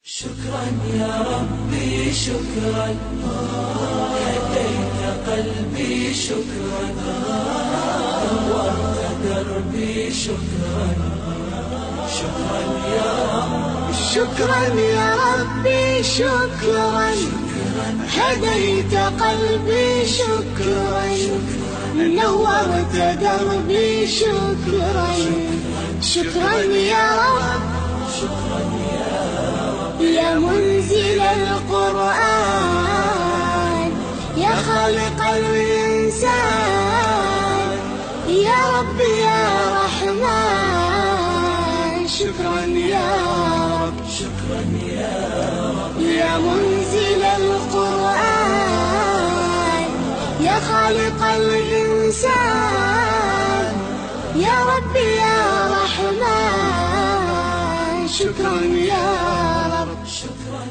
شكرا يا ربي شكرا، هديت قلبي شكرا، نورت دربي شكرا. شكرا يا ربي شكرا يا ربي شكرا، هديت قلبي شكرا، نورت دربي شكرا. شكرا يا رب، يا منزل القرآن، يا خالق الإنسان، يا رب يا رحمن. شكرا يا رب، شكرا يا رب، يا منزل القرآن، يا خالق الإنسان، يا رب يا رحمن. شكرا يا رب، شكرا